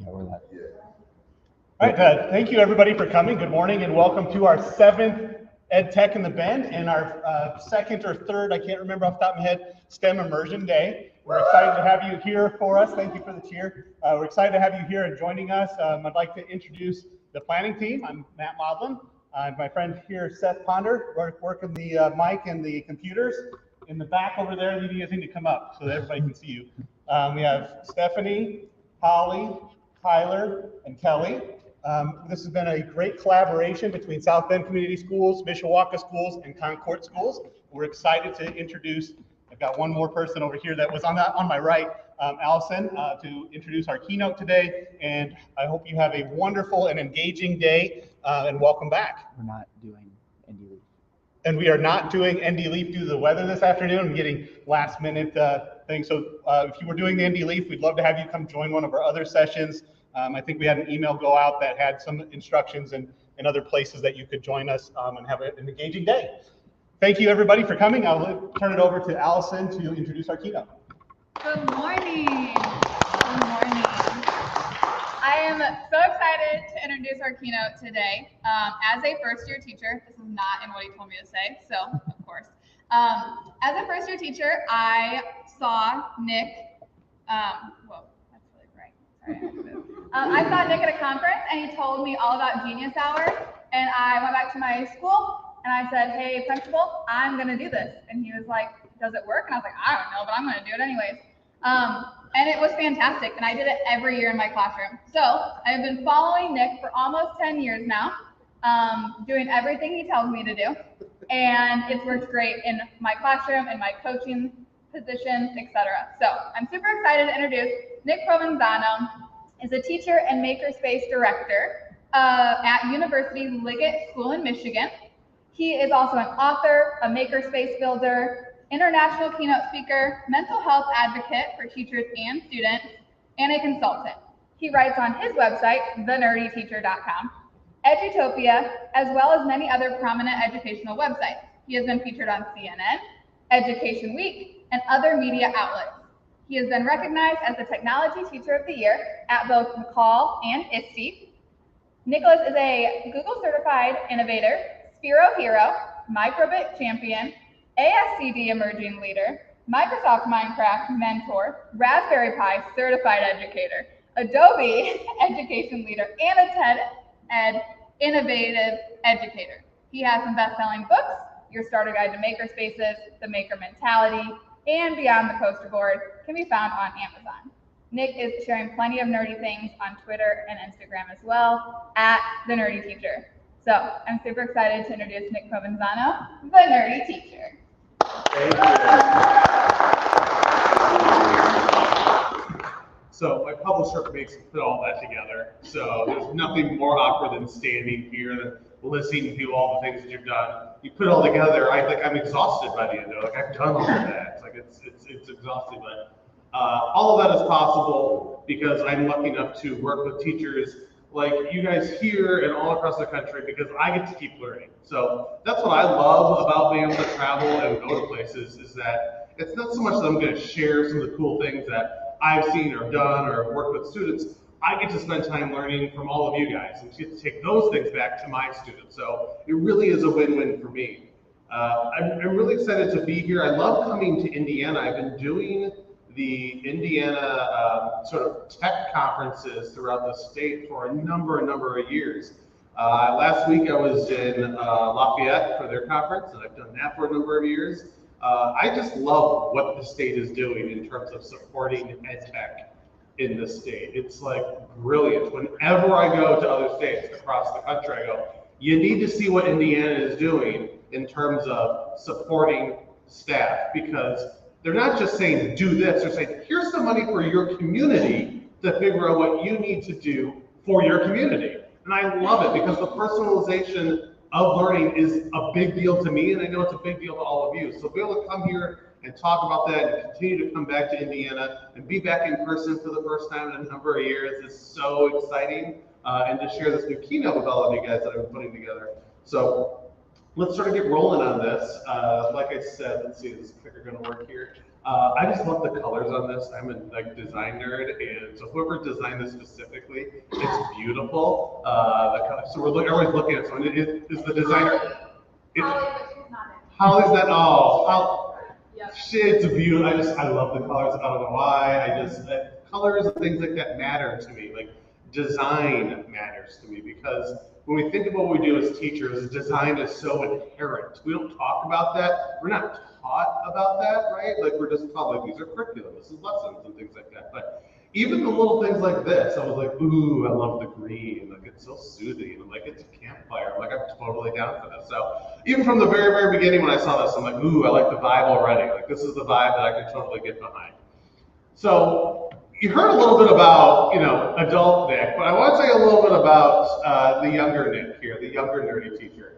All right, thank you everybody for coming. Good morning and welcome to our 7th EdTech in the Bend and our second or third, I can't remember off the top of my head, STEM Immersion Day. We're excited to have you here for us. Thank you for the cheer. We're excited to have you here and joining us. I'd like to introduce the planning team. I'm Matt Maudlin. My friend here, Seth Ponder, working the mic and the computers. In the back over there, you guys need to come up so that everybody can see you. We have Stephanie, Holly, Tyler, and Kelly. This has been a great collaboration between South Bend Community Schools, Mishawaka Schools, and Concord Schools. We're excited to introduce, I've got one more person over here that was on my right, Allison, to introduce our keynote today. And I hope you have a wonderful and engaging day, and welcome back. We're not doing ND Leaf. And we are not doing ND Leaf due to the weather this afternoon. I'm getting last minute things. So if you were doing the ND Leaf, we'd love to have you come join one of our other sessions. I think we had an email go out that had some instructions and other places that you could join us and have an engaging day. Thank you everybody for coming. I'll turn it over to Allison to introduce our keynote. Good morning. Good morning. I am so excited to introduce our keynote today. As a first-year teacher, this is not in what he told me to say, so of course. As a first-year teacher, I saw Nick, whoa, that's really bright. Sorry, I have to move. I saw Nick at a conference, and he told me all about Genius Hour, and I went back to my school, and I said, hey, principal, I'm going to do this. And he was like, does it work? And I was like, I don't know, but I'm going to do it anyways. And it was fantastic, and I did it every year in my classroom. So I've been following Nick for almost 10 years now, doing everything he tells me to do, and it's worked great in my classroom, in my coaching positions, etc. So I'm super excited to introduce Nick Provenzano. Is a teacher and makerspace director at University Liggett School in Michigan. He is also an author, a makerspace builder, international keynote speaker, mental health advocate for teachers and students, and a consultant. He writes on his website, thenerdyteacher.com, Edutopia, as well as many other prominent educational websites. He has been featured on CNN, Education Week, and other media outlets. He has been recognized as the Technology Teacher of the Year at both McCall and ISTE. Nicholas is a Google Certified Innovator, Spiro Hero, Microbit Champion, ASCD Emerging Leader, Microsoft Minecraft Mentor, Raspberry Pi Certified Educator, Adobe Education Leader, and a TED Ed Innovative Educator. He has some best-selling books, Your Starter Guide to Makerspaces, The Maker Mentality, and Beyond the Poster Board can be found on Amazon. Nick is sharing plenty of nerdy things on Twitter and Instagram as well, at The Nerdy Teacher. So I'm super excited to introduce Nick Provenzano, the Nerdy Teacher. Thank you. So my publisher makes me put all that together. So there's nothing more awkward than standing here and listening to all the things that you've done. You put it all together. I'm exhausted by the end of it. Like I've done all of that. It's like it's exhausting, but all of that is possible because I'm lucky enough to work with teachers like you guys here and all across the country because I get to keep learning. So that's what I love about being able to travel and go to places is that it's not so much that I'm going to share some of the cool things that I've seen or done or worked with students. I get to spend time learning from all of you guys and get to take those things back to my students. So it really is a win-win for me. I'm really excited to be here. I love coming to Indiana. I've been doing the Indiana sort of tech conferences throughout the state for a number of years. Last week I was in Lafayette for their conference, and I've done that for a number of years. I just love what the state is doing in terms of supporting EdTech in the state. It's like brilliant. Whenever I go to other states across the country, I go, you need to see what Indiana is doing in terms of supporting staff because they're not just saying do this, they're saying here's some money for your community to figure out what you need to do for your community. And I love it because the personalization of learning is a big deal to me, and I know it's a big deal to all of you. So be able to come here and talk about that and continue to come back to Indiana and be back in person for the first time in a number of years is so exciting. And to share this new keynote with all of you guys that I've been putting together. So let's sort of get rolling on this. Like I said, let's see, is this clicker going to work here? I just love the colors on this. I'm a design nerd, and so whoever designed this specifically, it's beautiful. So we're always looking at someone. Is the designer? Holly, but she's not in. Holly's not. Oh, Yep. shit, it's a beauty. I love the colors. I don't know why. Colors and things like that matter to me. Like design matters to me because when we think about what we do as teachers, design is so inherent. We don't talk about that. We're not taught about that, right? Like we're just taught like these are curriculum, this is lessons and things like that. But even the little things like this, I was like, ooh, I love the green. Like it's so soothing. And like it's a campfire. I'm like, I'm totally down for this. So even from the very, very beginning when I saw this, I'm like, ooh, I like the vibe already. Like this is the vibe that I can totally get behind. So you heard a little bit about, adult Nick, but I want to tell you a little bit about the younger Nick here, the younger nerdy teacher.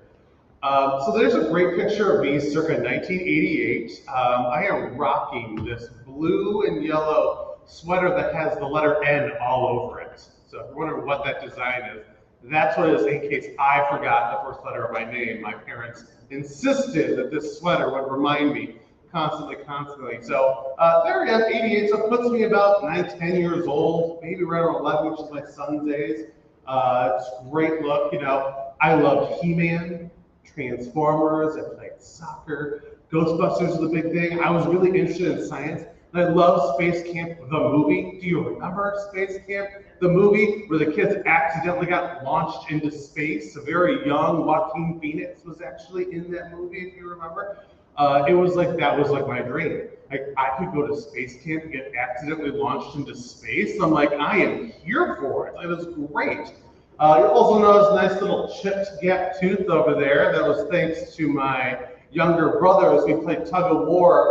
So there's a great picture of me circa 1988. I am rocking this blue and yellow sweater that has the letter N all over it. So if you're wondering what that design is, that's what it is in case I forgot the first letter of my name. My parents insisted that this sweater would remind me constantly. So there we have 88, so it puts me about 9, 10 years old, maybe around 11, which is my son's age. It's a great look, I loved He-Man, Transformers, I played soccer, Ghostbusters was a big thing. I was really interested in science. And I love Space Camp, the movie. Do you remember Space Camp, the movie, where the kids accidentally got launched into space? A very young Joaquin Phoenix was actually in that movie, if you remember. It was like, that was like my dream. Like I could go to space camp and get accidentally launched into space. I'm like, I am here for it. It was great. You also notice a nice little chipped gap tooth over there. That was thanks to my younger brother as we played tug of war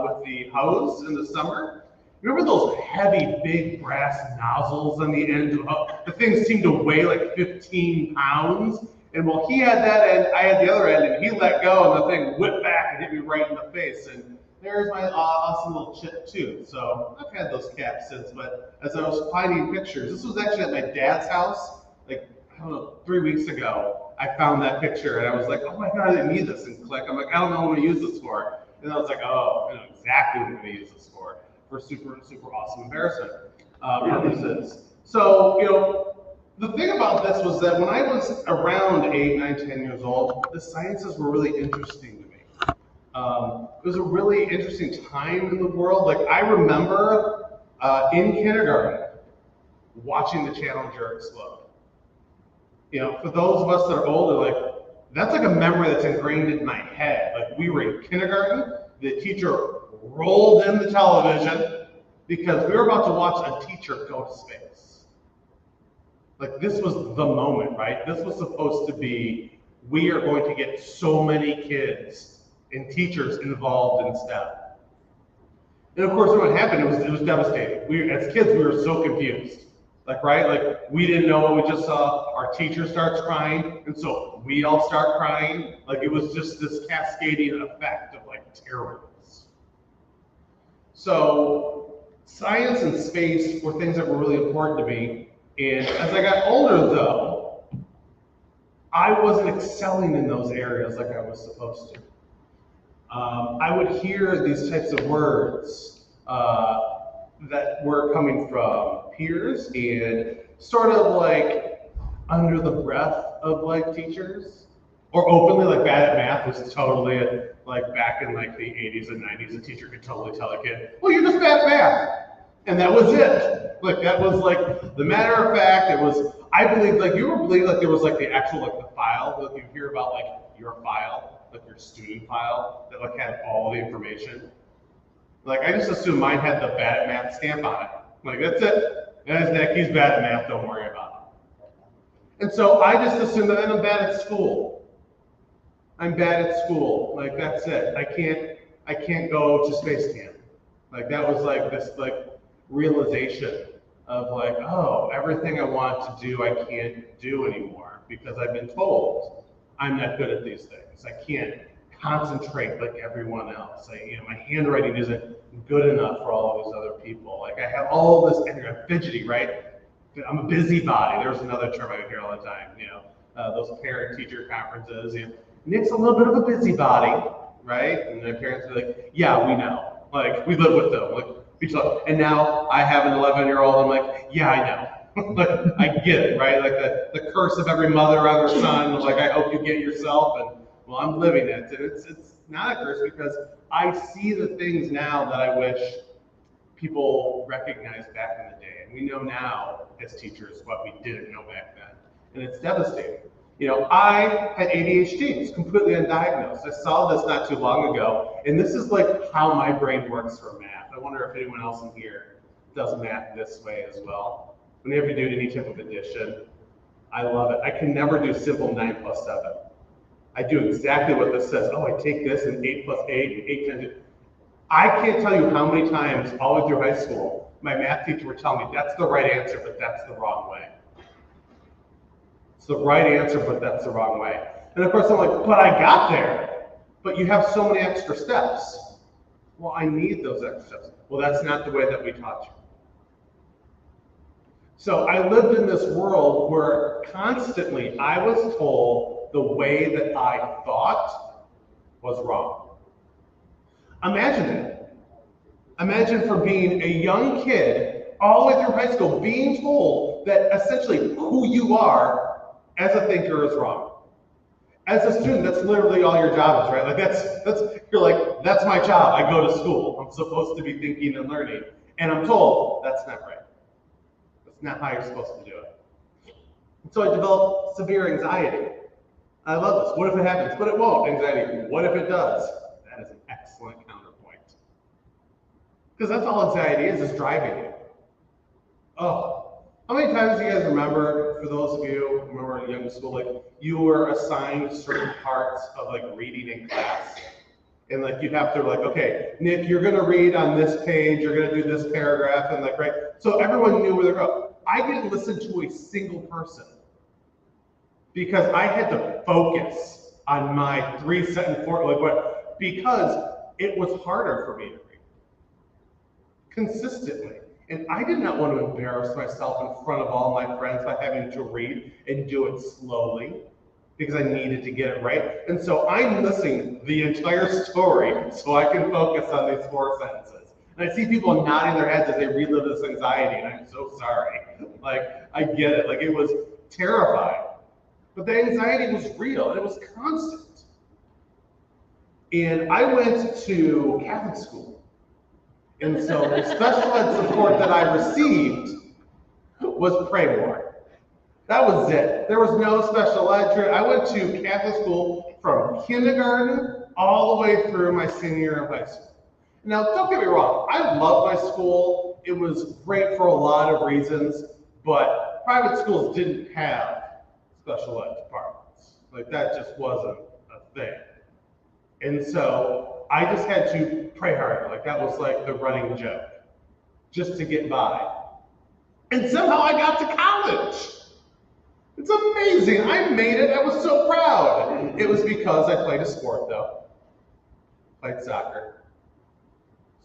with the hose in the summer. Remember those heavy, big brass nozzles on the end? The things seemed to weigh like 15 pounds. And while he had that end, I had the other end, and he let go, and the thing whipped back and hit me right in the face. And there's my awesome little chipped tooth. So I've had those caps since, but as I was finding pictures, this was actually at my dad's house, like, I don't know, 3 weeks ago. I found that picture, and I was like, oh my God, I didn't need this. And click, I'm like, I don't know what I'm going to use this for. And I was like, oh, I know exactly what I'm going to use this for super, super awesome embarrassment purposes. So, the thing about this was that when I was around 8, 9, 10 years old, the sciences were really interesting to me. It was a really interesting time in the world. Like I remember in kindergarten watching the Challenger explode. For those of us that are older, like that's like a memory that's ingrained in my head. Like we were in kindergarten, the teacher rolled in the television because we were about to watch a teacher go to space. Like this was the moment, right? This was supposed to be, we are going to get so many kids and teachers involved in STEM. And of course, what happened, it was devastating. As kids, we were so confused. Like we didn't know what we just saw. Our teacher starts crying, and so we all start crying. Like it was just this cascading effect of like terrors. So science and space were things that were really important to me. And as I got older, though, I wasn't excelling in those areas like I was supposed to. I would hear these types of words that were coming from peers and sort of like under the breath of like teachers, or openly like bad at math was totally like back in like the 80s and 90s, a teacher could totally tell a kid, well, you're just bad at math. And that was it. Like that was like the matter of fact. It was. I believe like you ever believe like there was like the actual like the file that you hear about like your file, like your student file that like had all the information. Like I just assumed mine had the bad at math stamp on it. Like that's it. That's Nick. He's bad at math. Don't worry about it. And so I just assumed that I'm bad at school. I'm bad at school. Like that's it. I can't go to space camp. Like that was like this like realization of like, oh, everything I want to do, I can't do anymore because I've been told I'm not good at these things. I can't concentrate like everyone else. My handwriting isn't good enough for all of these other people. Like I have all this, and I'm fidgety, right? I'm a busybody. There's another term I hear all the time. Those parent-teacher conferences. Nick's a little bit of a busybody, right? And my parents are like, yeah, we know. Like, we live with them. Like, and now I have an 11-year-old. I'm like, yeah, I know. Like, I get it, right? Like the curse of every mother on their son. Like, I hope you get yourself. And well, I'm living it. And it's not a curse because I see the things now that I wish people recognized back in the day. And we know now as teachers what we didn't know back then. And it's devastating. You know, I had ADHD. It's completely undiagnosed. I saw this not too long ago. And this is like how my brain works for math. I wonder if anyone else in here does math this way as well. Whenever you do any type of addition, I love it. I can never do simple 9 plus 7. I do exactly what this says. Oh, I take this and 8 plus 8, 8 times 8. I can't tell you how many times all the way through high school, my math teacher would tell me, that's the right answer, but that's the wrong way. It's the right answer, but that's the wrong way. And of course, I'm like, but I got there. But you have so many extra steps. Well, I need those extra steps. Well, that's not the way that we taught you. So I lived in this world where constantly I was told the way that I thought was wrong. Imagine it. Imagine from being a young kid all the way through high school being told that essentially who you are as a thinker is wrong. As a student, that's literally all your job is, right? Like you're like, that's my job. I go to school. I'm supposed to be thinking and learning. And I'm told that's not right. That's not how you're supposed to do it. And so I developed severe anxiety. I love this. What if it happens? But it won't. Anxiety. What if it does? That is an excellent counterpoint. Because that's all anxiety is driving you. Oh. How many times do you guys remember, for those of you who remember in young school, like you were assigned certain parts of like reading in class? And like you'd have to like, okay, Nick, you're gonna read on this page, you're gonna do this paragraph, and like, right? So everyone knew where they're going. I didn't listen to a single person because I had to focus on my 3-sentence like what, because it was harder for me to read consistently. And I did not want to embarrass myself in front of all my friends by having to read and do it slowly because I needed to get it right. And so I'm listening the entire story so I can focus on these 4 sentences. And I see people nodding their heads as they relive this anxiety, and I'm so sorry. Like, I get it. Like, it was terrifying. But the anxiety was real, and it was constant. And I went to Catholic school. And so the special ed support that I received was pray more. That was it. There was no special ed. I went to Catholic school from kindergarten all the way through my senior year of high school. Now, don't get me wrong. I loved my school. It was great for a lot of reasons, but private schools didn't have special ed departments. Like, that just wasn't a thing. And so I just had to pray harder. Like, that was like the running joke, just to get by. And somehow I got to college. It's amazing. I made it. I was so proud. It was because I played a sport, though. Played soccer.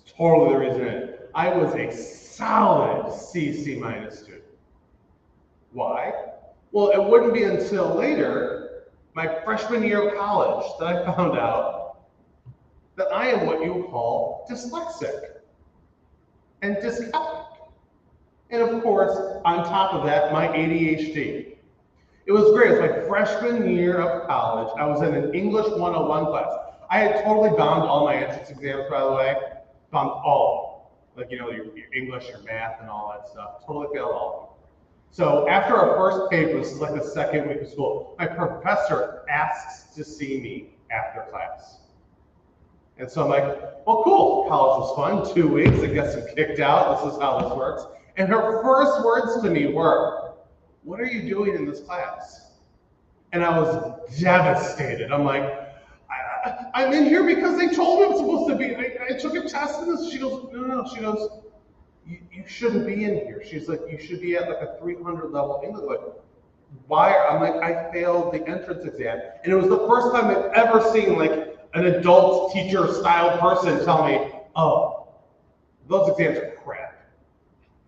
It's totally the reason I was a solid C student. Why? Well, it wouldn't be until later, my freshman year of college, that I found out that I am what you would call dyslexic and dyscalculic. And of course, on top of that, my ADHD. It was great. It was my freshman year of college. I was in an English 101 class. I had totally bombed all my entrance exams, by the way. Bombed all of them. Like, you know, your English, your math, and all that stuff. Totally failed all of them. So after our first paper, this is like the second week of school, my professor asks to see me after class. And so I'm like, well, cool, college was fun, 2 weeks, I guess I'm kicked out, this is how this works. And her first words to me were, what are you doing in this class? And I was devastated. I'm like, I'm in here because they told me I'm supposed to be, I took a test in this. She goes, no, she goes, you shouldn't be in here. She's like, you should be at like a 300 level English. Like, why? I'm like, I failed the entrance exam. And it was the first time I've ever seen like an adult teacher style person tell me, oh, those exams are crap.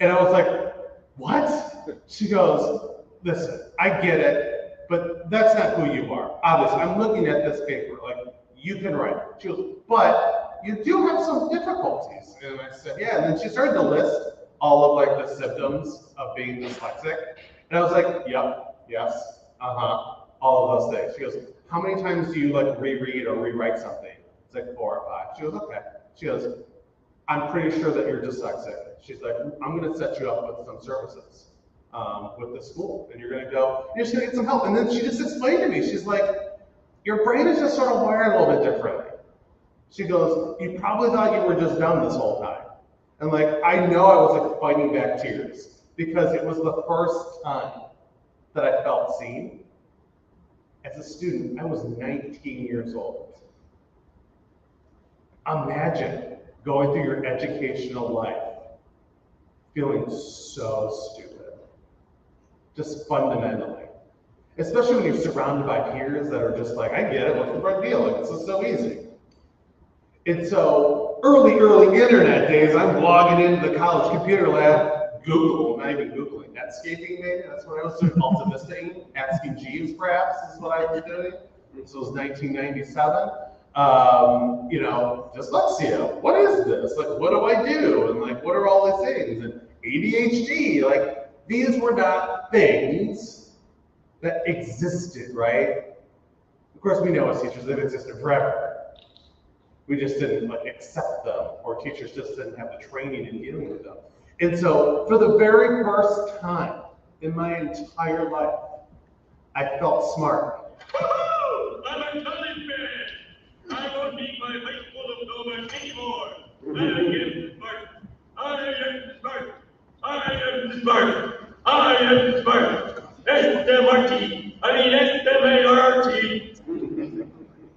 And I was like, what? She goes, listen, I get it, but that's not who you are. Obviously, I'm looking at this paper, like, you can write. She goes, but you do have some difficulties. And I said, yeah. And then she started to list all of like the symptoms of being dyslexic. And I was like, yep, yes, all of those things. She goes, how many times do you like reread or rewrite something? It's like 4 or 5. She goes, okay. She goes, I'm pretty sure that you're dyslexic. She's like, I'm gonna set you up with some services with the school. And you're gonna go, you're just gonna get some help. And then she just explained to me, she's like, your brain is just sort of wired a little bit differently. She goes, you probably thought you were just dumb this whole time. And like, I know I was like fighting back tears because it was the first time that I felt seen. As a student, I was 19 years old. Imagine going through your educational life feeling so stupid, just fundamentally. Especially when you're surrounded by peers that are just like, I get it, what's the big deal? Like, this is so easy. And so, early internet days, I'm logging into the college computer lab, Google, not even Googling, Netscaping maybe, that's what I was doing, Alta Vista, asking Jeeves perhaps is what I was doing. So it was 1997. You know, dyslexia, what is this? Like, what do I do? And like, what are all these things? And ADHD, like, these were not things that existed, right? Of course, we know as teachers, they've existed forever. We just didn't like accept them, or teachers just didn't have the training in dealing with them. And so, for the very first time in my entire life, I felt smart. Woo! I'm a college man. I won't need my high school diploma anymore. I am smart. I am smart. I am smart. I am smart. S-M-R-T. I mean S-M-A-R-T.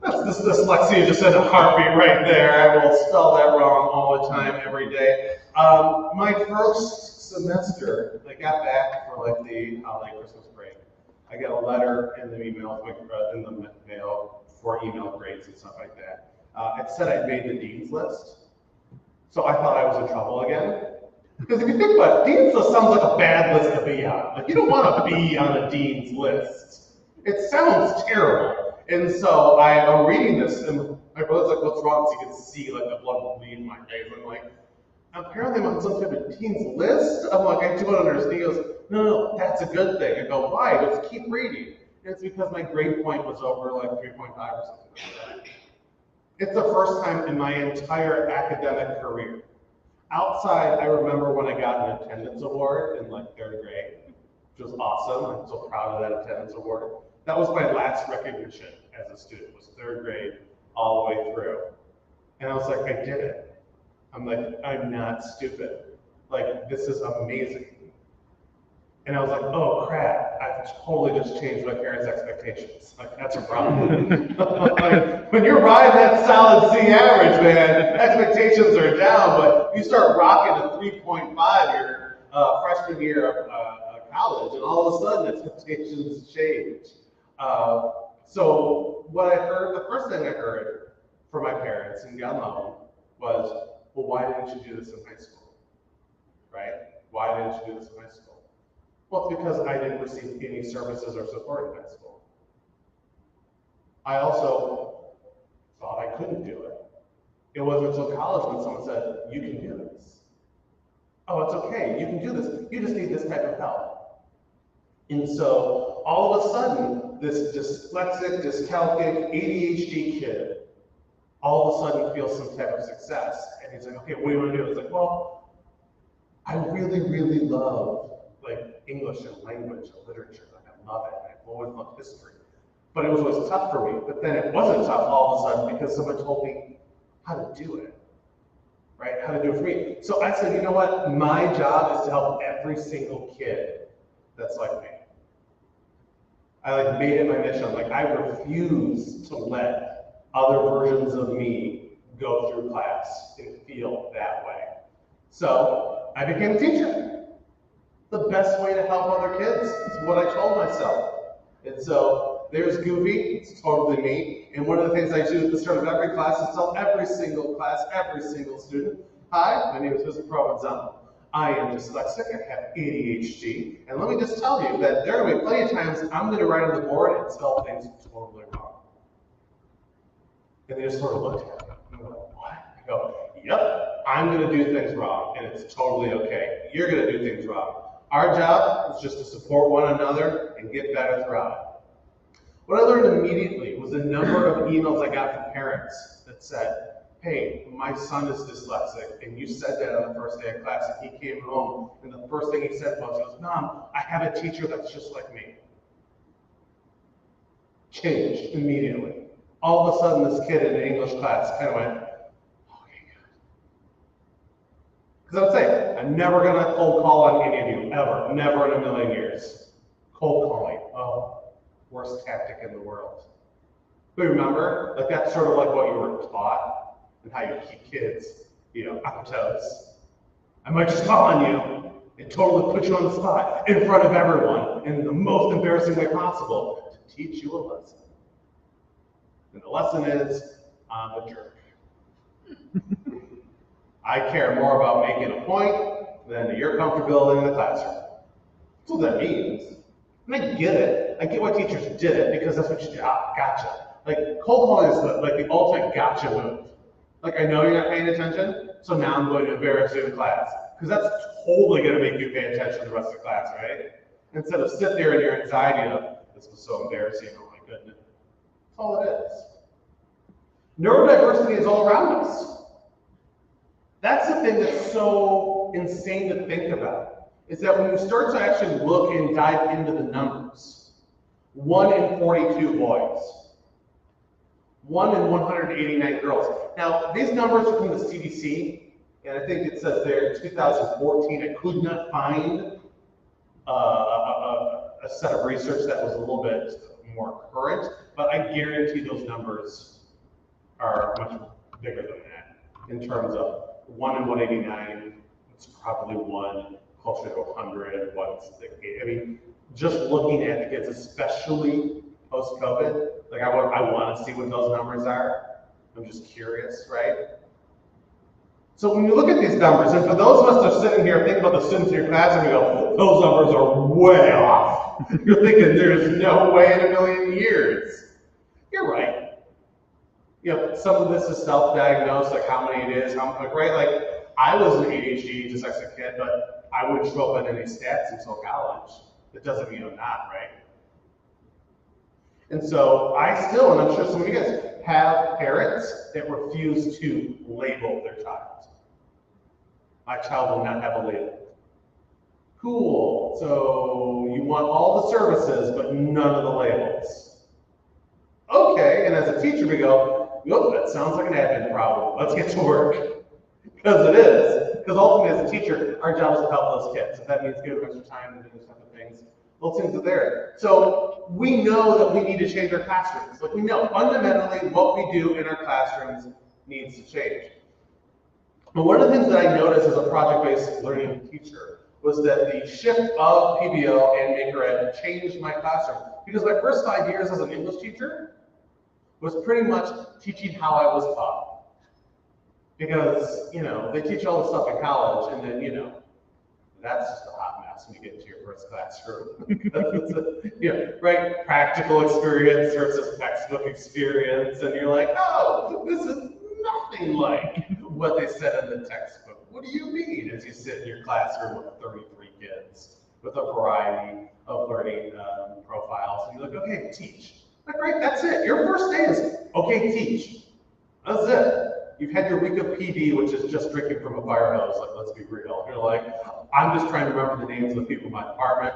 That's this dyslexia just in a heartbeat right there. I will spell that wrong all the time, every day. My first semester, I got back for like the holiday Christmas break. I got a letter in the mail for email grades and stuff like that. It said I'd made the dean's list. So I thought I was in trouble again. Because if you think about it, dean's list sounds like a bad list to be on. Like, you don't want to be on a dean's list. It sounds terrible. And so I'm reading this, and my brother's like, what's wrong? So you can see like the blood bleed in my face. I'm like, apparently I'm on some type of dean's list. I'm like, I don't understand. He goes, no, that's a good thing. I go, why? He goes, keep reading. And it's because my grade point was over like 3.5 or something like that. It's the first time in my entire academic career. Outside, I remember when I got an attendance award in like 3rd grade, which was awesome. I'm so proud of that attendance award. That was my last recognition as a student, was 3rd grade all the way through. And I was like, I did it. I'm like, I'm not stupid. Like, this is amazing. And I was like, oh crap, I've totally just changed my parents' expectations. Like, that's a problem. Like, when you're riding that solid C average, man, expectations are down, but you start rocking a 3.5 your freshman year of college, and all of a sudden expectations change. So what I heard, the first thing I heard from my parents, and God love them, was, well, why didn't you do this in high school? Right? Why didn't you do this in high school? Well, it's because I didn't receive any services or support in high school. I also thought I couldn't do it. It wasn't until college when someone said, you can do this. Oh, it's okay, you can do this. You just need this type of help. And so all of a sudden, this dyslexic, dyscalculic, ADHD kid all of a sudden feels some type of success. And he's like, okay, what do you want to do? It's like, well, I really, really love like English and language and literature. Like, I love it. I've always loved history. But it was always tough for me. But then it wasn't tough all of a sudden because someone told me how to do it. Right? How to do it for me. So I said, you know what? My job is to help every single kid that's like me. I like made it my mission. Like, I refuse to let other versions of me go through class and feel that way. So I became a teacher. The best way to help other kids is what I told myself. And so there's Goofy, it's totally me. And one of the things I do at the start of every class is tell every single class, every single student, hi, my name is Nick Provenzano. I am dyslexic, I have ADHD, and let me just tell you that there are going to be plenty of times I'm going to write on the board and spell things totally wrong. And they just sort of looked at me, and I'm like, what? Go, yep, I'm going to do things wrong, and it's totally okay. You're going to do things wrong. Our job is just to support one another and get better throughout it. What I learned immediately was the number of emails I got from parents that said, hey, my son is dyslexic, and you said that on the first day of class, and he came home, and the first thing he said was, Mom, I have a teacher that's just like me. Changed immediately. All of a sudden, this kid in an English class kind of went, okay, good. Because I would say, I'm never going to cold call on any of you, ever, never in a million years. Cold calling, oh, worst tactic in the world. But remember, like that's sort of like what you were taught and how you keep kids, on toes. I might just call on you and totally put you on the spot in front of everyone in the most embarrassing way possible to teach you a lesson. And the lesson is, I'm a jerk. I care more about making a point than your comfortability in the classroom. That's what that means. And I get it. I get why teachers did it because that's what your job. Gotcha. Like cold calling is the ultimate gotcha move. Like I know you're not paying attention, so now I'm going to embarrass you in class. Because that's totally going to make you pay attention to the rest of the class, right? Instead of sit there in your anxiety of, this was so embarrassing, oh my goodness. That's all it is. Neurodiversity is all around us. That's the thing that's so insane to think about, is that when you start to actually look and dive into the numbers, 1 in 42 boys, 1 in 189 girls. Now, these numbers are from the CDC, and I think it says there in 2014, I could not find a set of research that was a little bit more current, but I guarantee those numbers are much bigger than that in terms of 1 in 189, it's probably 1 closer to 100, I mean, just looking at the kids, especially post-COVID, like I want to see what those numbers are. I'm just curious, right? So when you look at these numbers, and for those of us that are sitting here thinking about the students in your class and you go, those numbers are way off. You're thinking there's no way in a million years. You're right. Some of this is self-diagnosed, like how many it is, right? Like I was an ADHD dyslexic kid, but I wouldn't show up on any stats until college. That doesn't mean I'm not, right? And so I still, and I'm sure some of you guys, have parents that refuse to label their child. My child will not have a label. Cool, so you want all the services, but none of the labels. Okay, and as a teacher we go, nope, that sounds like an admin problem. Let's get to work. Because it is. Because ultimately as a teacher, our job is to help those kids. If that means giving extra time and doing those type of things, those things are there. So we know that we need to change our classrooms. Like we know fundamentally what we do in our classrooms needs to change. But one of the things that I noticed as a project-based learning teacher was that the shift of PBL and Maker Ed changed my classroom. Because my first 5 years as an English teacher was pretty much teaching how I was taught. Because, they teach all the stuff in college, and then, that's just a hot mess when you get into your first classroom. Right? Practical experience versus textbook experience, and you're like, oh, this is nothing like what they said in the textbook. What do you mean? As you sit in your classroom with 33 kids with a variety of learning profiles, and you're like, okay, teach. Like, right, that's it. Your first day is, okay, teach. That's it. You've had your week of PD, which is just drinking from a fire hose, like, let's be real. You're like, I'm just trying to remember the names of the people in my department,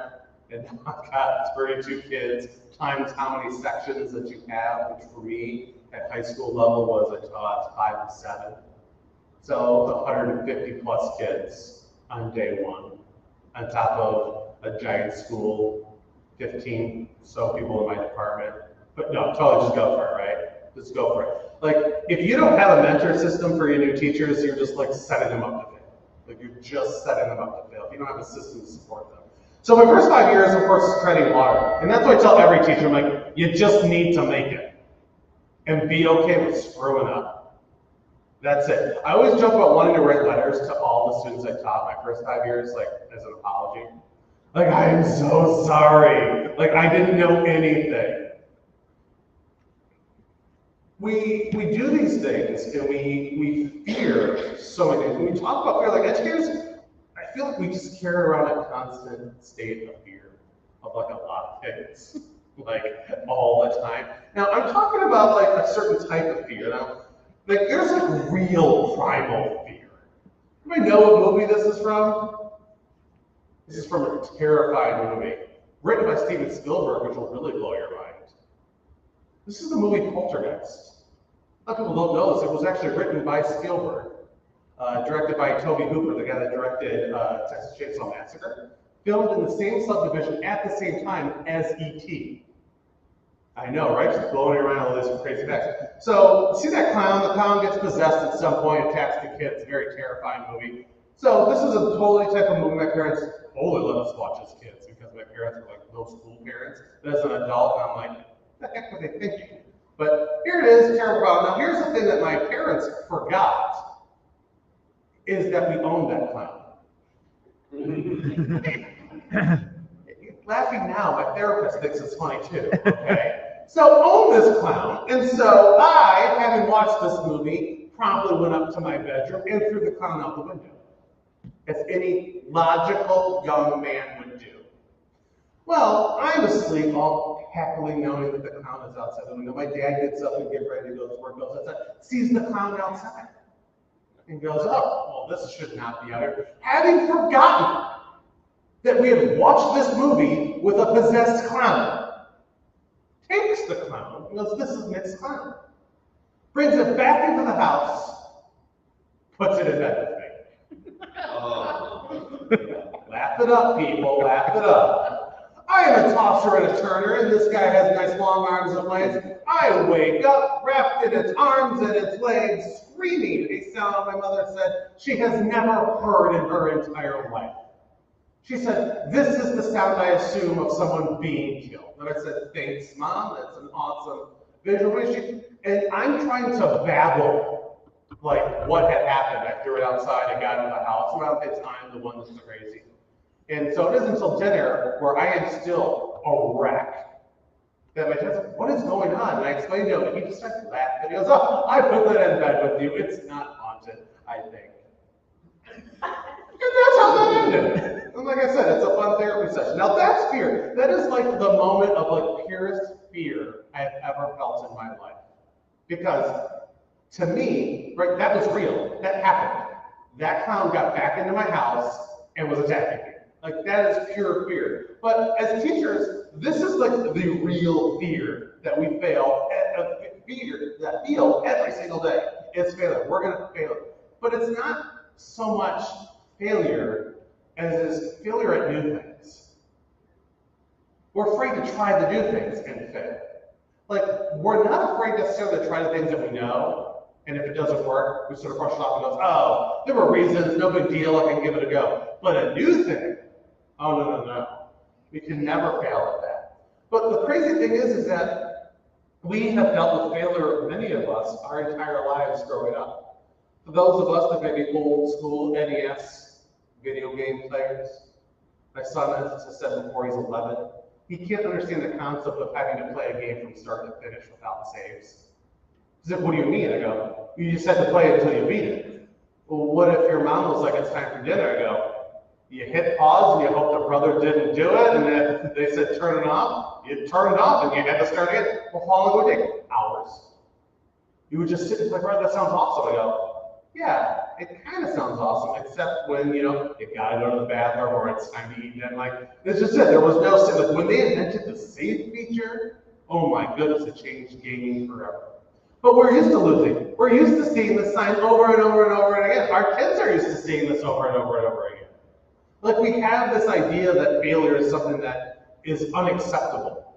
and I've got 32 kids, times how many sections that you have, which for me, at high school level was I taught 5 to 7. So 150 plus kids on day 1, on top of a giant school, 15 so people in my department. But no, totally just go for it, right? Just go for it. Like, if you don't have a mentor system for your new teachers, you're just like setting them up to fail. Like, you're just setting them up to fail. If you don't have a system to support them. So my first 5 years, of course, is treading water. And that's what I tell every teacher. I'm like, you just need to make it. And be okay with screwing up. That's it. I always joke about wanting to write letters to all the students I taught my first 5 years, like, as an apology. Like, I am so sorry. Like, I didn't know anything. we do these things and we fear so many things. When we talk about fear, like educators, I feel like we just carry around a constant state of fear of like a lot of things, like all the time. Now I'm talking about like a certain type of fear. Now, like there's like real primal fear. Anybody know what movie this is from? This is from a terrifying movie, written by Steven Spielberg, which will really blow your mind. This is the movie Poltergeist. A lot of people don't know this. It was actually written by Spielberg, directed by Toby Hooper, the guy that directed Texas Chainsaw Massacre, filmed in the same subdivision at the same time as E.T. I know, right? Just blowing around all these crazy facts. So, see that clown? The clown gets possessed at some point, attacks the kids. Very terrifying movie. So, this is a totally type of movie my parents totally let us watch as kids because my parents were like no school parents. But as an adult, I'm like, what the heck were they thinking? But here it is, terrible. Now, here's the thing that my parents forgot is that we owned that clown. Laughing now, my therapist thinks it's funny too, okay? So own this clown, and so I, having watched this movie, promptly went up to my bedroom and threw the clown out the window, as any logical young man would do. Well, I'm asleep, all happily knowing that the clown is outside the window. My dad gets up and gets ready to go to work, goes outside, sees the clown outside, and goes, oh, well, this should not be out here. Having forgotten that we had watched this movie with a possessed clown, takes the clown and goes, this is Nick's clown. Brings it back into the house, puts it in bed with me. Laugh it up, people, laugh it up. I am a tosser and a turner, and this guy has nice long arms and legs. I wake up, wrapped in its arms and its legs, screaming a sound my mother said she has never heard in her entire life. She said, this is the sound I assume of someone being killed. And I said, thanks, Mom, that's an awesome visual. And I'm trying to babble, like, what had happened. I threw it outside and got into the house. Well, it's I'm the one that's crazy. And so it isn't until dinner where I am still a wreck that my dad said, what is going on? And I explained to him, and he just started laughing. He goes, oh, I put that in bed with you. It's not haunted, I think. And that's how that ended. And like I said, it's a fun therapy session. Now that's fear. That is like the moment of like purest fear I have ever felt in my life. Because to me, right, that was real. That happened. That clown got back into my house and was attacking me. Like that is pure fear. But as teachers, this is like the real fear that we feel every single day. It's failure. We're gonna fail. But it's not so much failure as it is failure at new things. We're afraid to try to do things and fail. Like, we're not afraid necessarily to try the things that we know, and if it doesn't work, we sort of brush it off and go, oh, there were reasons, no big deal, I can give it a go. But a new thing, oh, no. We can never fail at that. But the crazy thing is that we have dealt with failure, many of us, our entire lives growing up. For those of us that may be old school NES video game players, my son, as I said before, he's 11. He can't understand the concept of having to play a game from start to finish without saves. He's like, what do you mean? I go, you just had to play it until you beat it. Well, what if your mom was like, it's time for dinner? I go, you hit pause and you hope the brother didn't do it, and then they said turn it off. You turn it off and you had to start again. Well, how long would it take? Hours. You would just sit and like, right, that sounds awesome. I go, yeah, it kind of sounds awesome, except when, you gotta go to the bathroom or it's time to eat. And like, it's just it. There was no save. Like, when they invented the save feature, oh my goodness, it changed gaming forever. But we're used to losing. We're used to seeing this sign over and over and over and again. Our kids are used to seeing this over and over and over again. Like, we have this idea that failure is something that is unacceptable,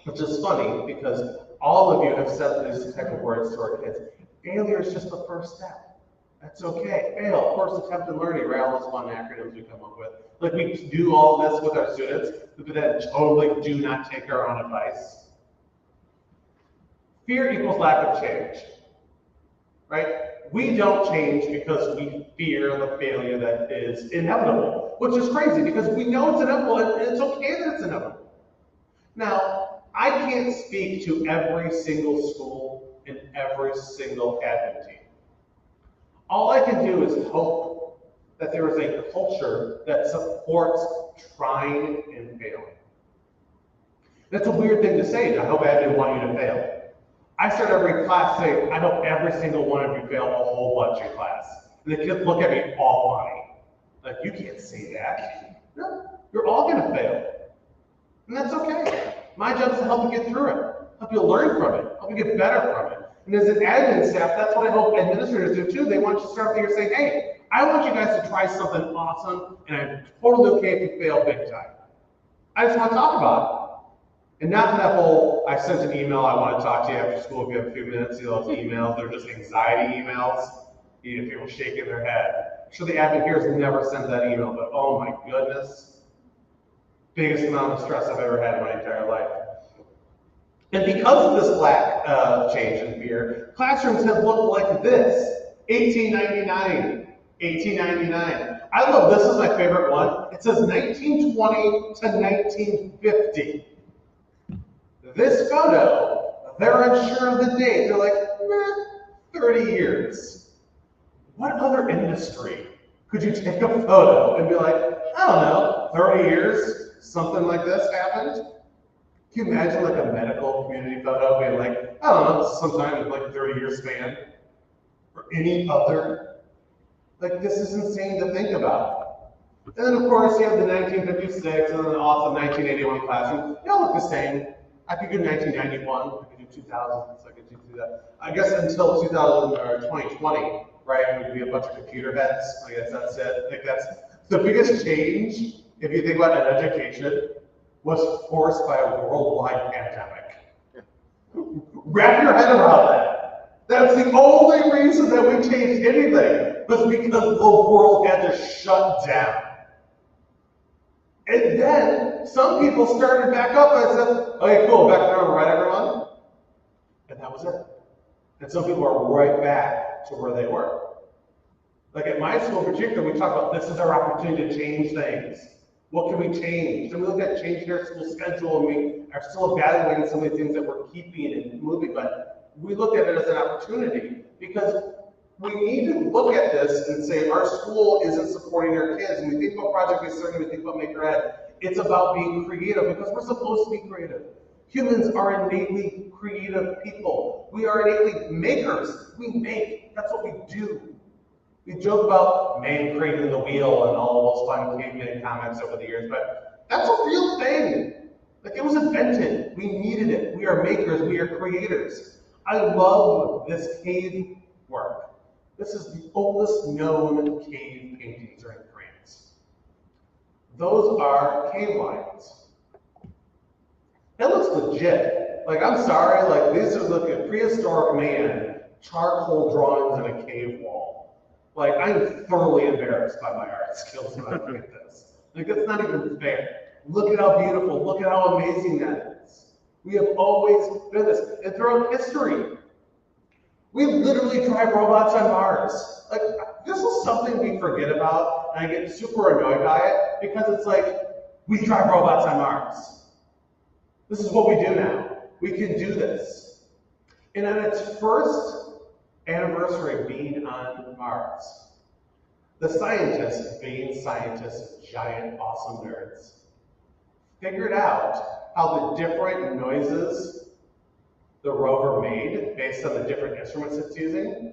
which is funny because all of you have said these type of words to our kids. Failure is just the first step. That's okay. Fail, first attempt in learning, right? All those fun acronyms we come up with. Like, we do all this with our students, but then totally do not take our own advice. Fear equals lack of change, right? We don't change because we fear the failure that is inevitable, which is crazy because we know it's inevitable and it's okay that it's inevitable. Now, I can't speak to every single school in every single admin team. All I can do is hope that there is a culture that supports trying and failing. That's a weird thing to say, I hope admin want you to fail. I start every class saying, I hope every single one of you fail a whole bunch in class. And the kids look at me all funny. Like, you can't say that. No, you're all gonna fail. And that's okay. My job is to help you get through it, help you learn from it, help you get better from it. And as an admin staff, that's what I hope administrators do too. They want you to start the year saying, hey, I want you guys to try something awesome, and I'm totally okay if you fail big time. I just want to talk about it. And not that whole, I sent an email, I want to talk to you after school if you have a few minutes, those emails, they're just anxiety emails. You know, people shaking their head. I'm sure the admin here has never sent that email, but oh my goodness. Biggest amount of stress I've ever had in my entire life. And because of this lack of change and fear, classrooms have looked like this. 1899, 1899. I love, this is my favorite one. It says 1920 to 1950. This photo, they're unsure of the date. They're like, 30 years. What other industry could you take a photo and be like, I don't know, 30 years, something like this happened? Can you imagine like a medical community photo being like, I don't know, sometime in like a 30-year span? Or any other? Like, this is insane to think about. And then of course you have the 1956 and then the awesome 1981 classroom. They all look the same. I could do 1991, I could do 2000, so I could do that. I guess until 2000 or 2020, right, it would be a bunch of computer heads. I guess that's it. I think that's the biggest change, if you think about it, education, was forced by a worldwide pandemic. Wrap your head around that. That's the only reason that we changed anything, was because the world had to shut down. And then some people started back up and said, okay, cool, back to normal, right, everyone? And that was it. And some people are right back to where they were. Like at my school in particular, we talk about this is our opportunity to change things. What can we change? And we look at changing our school schedule, and we are still evaluating some of the things that we're keeping and moving, but we look at it as an opportunity because we need to look at this and say our school isn't supporting our kids. And we think about Project Discern, we think about Make Your Ed. It's about being creative because we're supposed to be creative. Humans are innately creative people. We are innately makers. We make. That's what we do. We joke about man creating the wheel and all those fun caveman comments over the years, but that's a real thing. Like, it was invented. We needed it. We are makers. We are creators. I love this cave work. This is the oldest known cave paintings are in France. Those are cave lines. That looks legit. Like, I'm sorry, like, these are looking prehistoric man, charcoal drawings in a cave wall. Like, I'm thoroughly embarrassed by my art skills when I look at this. Like, that's not even fair. Look at how beautiful, look at how amazing that is. We have always done this. And throughout history, we literally drive robots on Mars. Like, this is something we forget about, and I get super annoyed by it, because it's like, we drive robots on Mars. This is what we do now. We can do this. And on its first anniversary of being on Mars, the scientists, being scientists, giant, awesome nerds, figured out how the different noises the rover made, based on the different instruments it's using,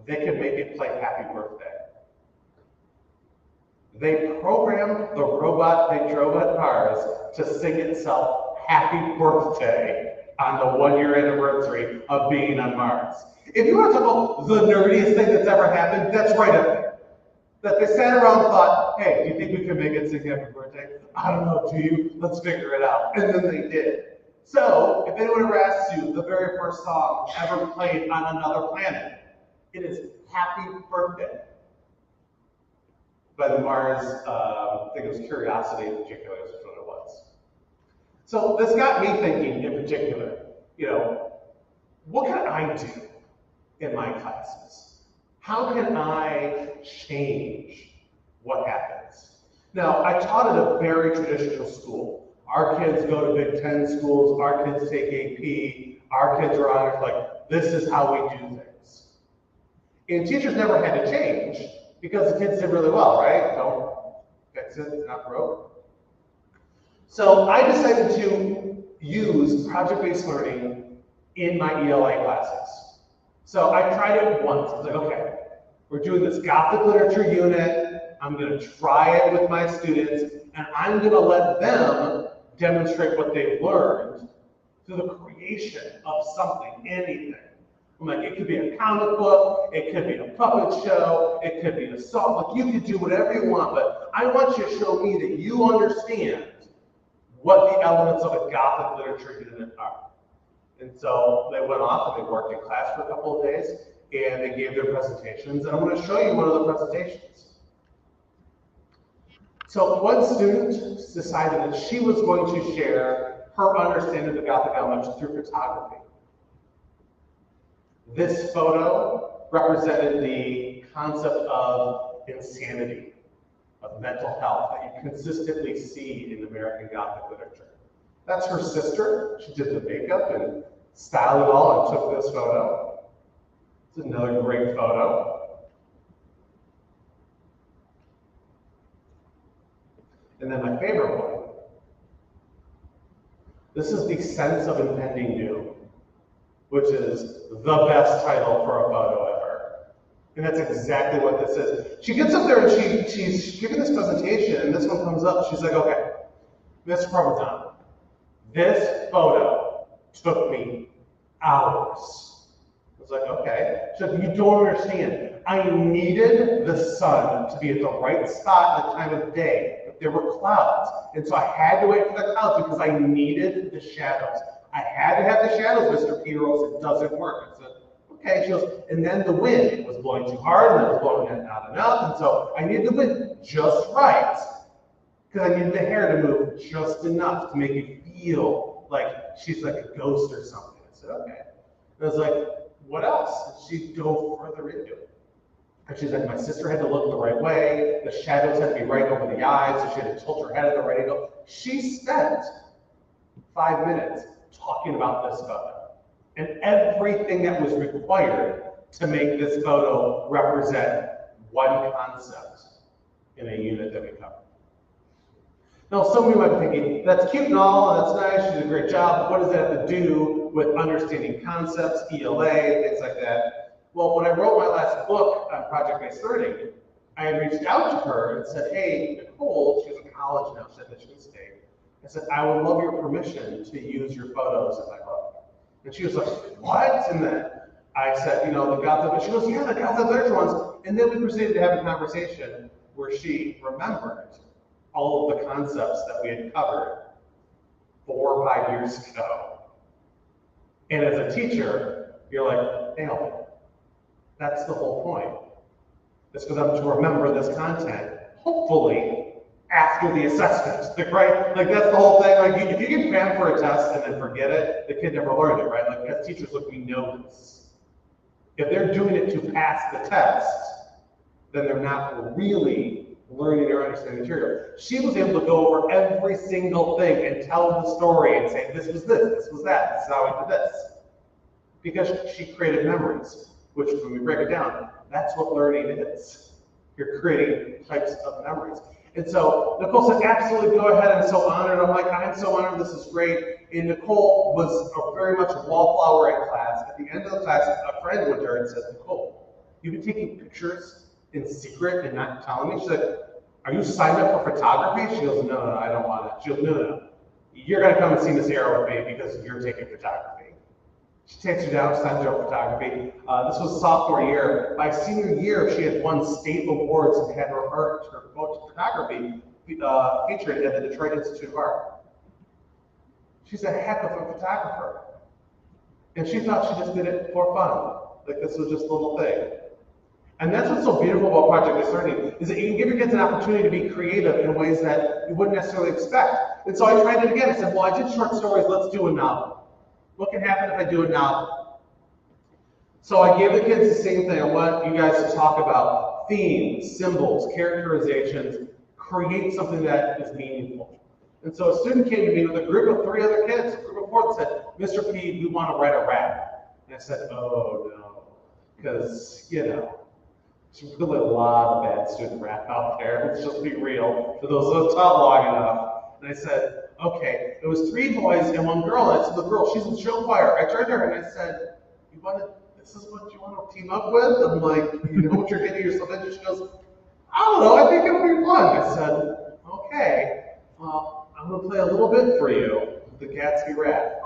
they could make it play Happy Birthday. They programmed the robot they drove at Mars to sing itself Happy Birthday on the 1-year anniversary of being on Mars. If you want to talk about the nerdiest thing that's ever happened, that's right up there. That they sat around and thought, hey, do you think we could make it sing Happy Birthday? I don't know, do you? Let's figure it out. And then they did. So, if anyone ever asks you the very first song ever played on another planet, it is Happy Birthday by the Mars, I think it was Curiosity in particular is what it was. So this got me thinking in particular, you know, what can I do in my classes? How can I change what happens? Now, I taught at a very traditional school. Our kids go to Big Ten schools, our kids take AP, our kids are honors, like, this is how we do things. And teachers never had to change because the kids did really well, right? Don't fix it, it's not broke. So I decided to use project-based learning in my ELA classes. So I tried it once. I was like, okay, we're doing this Gothic literature unit. I'm going to try it with my students, and I'm going to let them demonstrate what they've learned through the creation of something, anything. I'm like, it could be a comic book, it could be a puppet show, it could be a song. Like, you could do whatever you want, but I want you to show me that you understand what the elements of a Gothic literature unit are. And so they went off and they worked in class for a couple of days, and they gave their presentations, and I'm going to show you one of the presentations. So one student decided that she was going to share her understanding of the Gothic elements through photography. This photo represented the concept of insanity, of mental health that you consistently see in American Gothic literature. That's her sister. She did the makeup and styled it all and took this photo. It's another great photo. And then my favorite one. This is The Sense of Impending Doom, which is the best title for a photo ever. And that's exactly what this is. She gets up there and she's giving this presentation, and this one comes up. She's like, okay, Mr. Provenzano, this photo took me hours. I was like, okay. She's like, you don't understand. I needed the sun to be at the right spot at the time of day. But there were clouds. And so I had to wait for the clouds because I needed the shadows. I had to have the shadows, Mr. Peter, or else it doesn't work. I said, okay. She goes, and then the wind was blowing too hard, and it was blowing not enough. And so I needed the wind just right because I needed the hair to move just enough to make it feel like she's like a ghost or something. I said, okay. And I was like, what else? And she'd go further into it. And she's like, my sister had to look the right way. The shadows had to be right over the eyes, so she had to tilt her head at the right angle. She spent 5 minutes talking about this photo and everything that was required to make this photo represent one concept in a unit that we covered. Now, some of you might be thinking, that's cute and all, and that's nice, she did a great job, but what does that have to do with understanding concepts, ELA, things like that? Well, when I wrote my last book on project-based learning, I had reached out to her and said, hey, Nicole, she's in college now, she's at Michigan State. I said, I would love your permission to use your photos in my book. And she was like, what? And then I said, you know, the Gothic, she goes, yeah, the Gothic literature ones. And then we proceeded to have a conversation where she remembered all of the concepts that we had covered 4 or 5 years ago. And as a teacher, you're like, nailed it. That's the whole point. It's for them to remember this content, hopefully, after the assessment, right? Like, that's the whole thing. Like, if you get crammed for a test and then forget it, the kid never learned it, right? Like, as teachers, look, we know this. If they're doing it to pass the test, then they're not really learning or understanding the material. She was able to go over every single thing and tell the story and say, this was this, this was that, this is how I did this. Because she created memories, which when we break it down, that's what learning is. You're creating types of memories. And so Nicole said, absolutely, go ahead, I'm so honored. I'm like, I'm so honored, this is great. And Nicole was very much a wallflower in class. At the end of the class, a friend went to her and said, Nicole, you've been taking pictures in secret and not telling me? She's like, are you signed up for photography? She goes, no, I don't want it. She goes, no. You're gonna come and see Miss Arrow with me because you're taking photography. She takes her down, signs her up photography. This was sophomore year. By senior year, she had won state awards and had her photography featured at the Detroit Institute of Art. She's a heck of a photographer. And she thought she just did it for fun. Like, this was just a little thing. And that's what's so beautiful about project-based learning, is that you can give your kids an opportunity to be creative in ways that you wouldn't necessarily expect. And so I tried it again. I said, well, I did short stories, let's do a novel. What can happen if I do a novel? So I gave the kids the same thing. I want you guys to talk about themes, symbols, characterizations, create something that is meaningful. And so a student came to me with a group of 3 other kids, a group of 4, that said, Mr. P, we want to write a rap. And I said, oh no, because, there's really a lot of bad student rap out there. Let's just be real, for those who have taught long enough. And I said, okay, it was 3 boys and 1 girl. And I said, the girl, she's in show choir. I turned to her and I said, this is what you want to team up with? I'm like, you know what you're getting yourself into? She goes, I don't know, I think it'll be fun. I said, okay, well, I'm going to play a little bit for you, the Gatsby rap.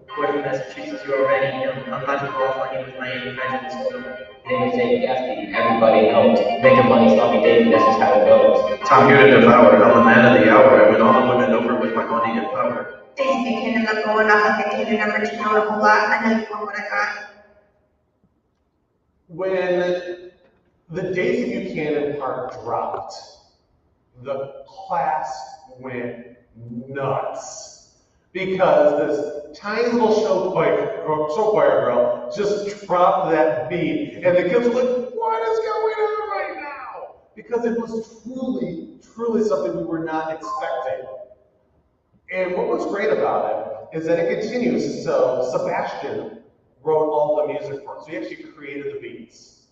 According to Massachusetts, you already know. I'm about to California with my 8 friends in school. They would say Gatsby, everybody helped. Making money, sloppy dating, that's just how it goes. Time here to devour, I'm the man of the hour. I win all the women over with my money and power. Daisy Buchanan, I'm going off like a kid number 2 knowing a whole lot. I know you want what I got. When the Daisy Buchanan part dropped, the class went nuts because this tiny little show choir girl just dropped that beat, and the kids were like, what is going on right now? Because it was truly something we were not expecting. And what was great about it is that it continues. So Sebastian wrote all the music for it. So he actually created the beats.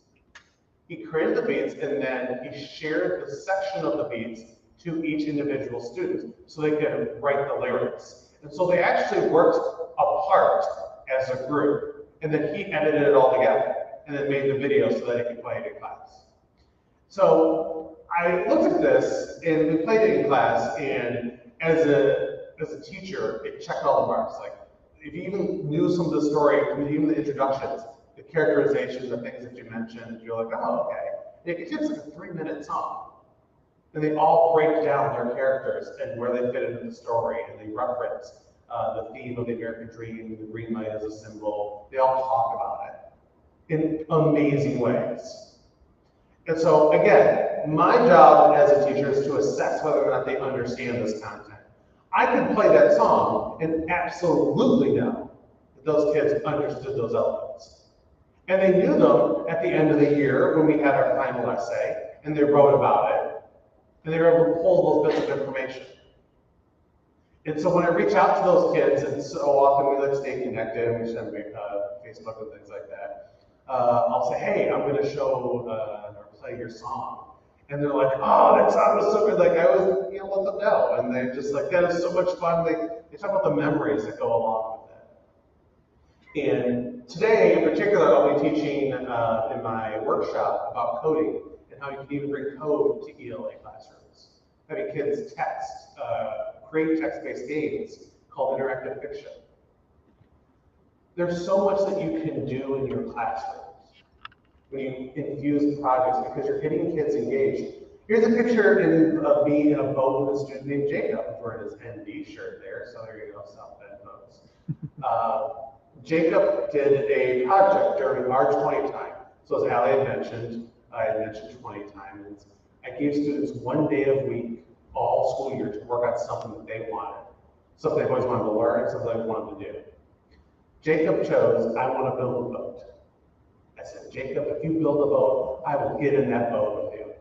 He created the beats, and then he shared the section of the beats to each individual student so they could write the lyrics. And so they actually worked apart as a group, and then he edited it all together and then made the video so that he could play it in class. So I looked at this, and we played it in class, and as a teacher, it checked all the marks. Like, if you even knew some of the story, even the introductions, the characterizations, the things that you mentioned, you're like, oh, okay. And it gets like a 3-minute song. And they all break down their characters and where they fit into the story, and they reference the theme of the American dream, the green light as a symbol. They all talk about it in amazing ways. And so, again, my job as a teacher is to assess whether or not they understand this content. I could play that song and absolutely know that those kids understood those elements. And they knew them at the end of the year when we had our final essay, and they wrote about it, and they were able to pull those bits of information. And so when I reach out to those kids, and so often we like stay connected, and we send Facebook and things like that, I'll say, hey, I'm going to show or play your song. And they're like, oh, that song was so good. Like, I always, let them know. And they're just like, that is so much fun. They talk about the memories that go along with it. And today, in particular, I'll be teaching in my workshop about coding and how you can even bring code to ELA classrooms. Having kids create text-based games called interactive fiction. There's so much that you can do in your classrooms when you infuse projects because you're getting kids engaged. Here's a picture of me in a boat with a student named Jacob wearing his ND shirt there. So there you go, South Bend folks. Jacob did a project during our 20 time. So as Allie had mentioned, I had mentioned 20 times. I gave students 1 day a week, all school year, to work on something that they wanted. Something they've always wanted to learn, something they wanted to do. Jacob chose, I want to build a boat. I said, Jacob, if you build a boat, I will get in that boat with you.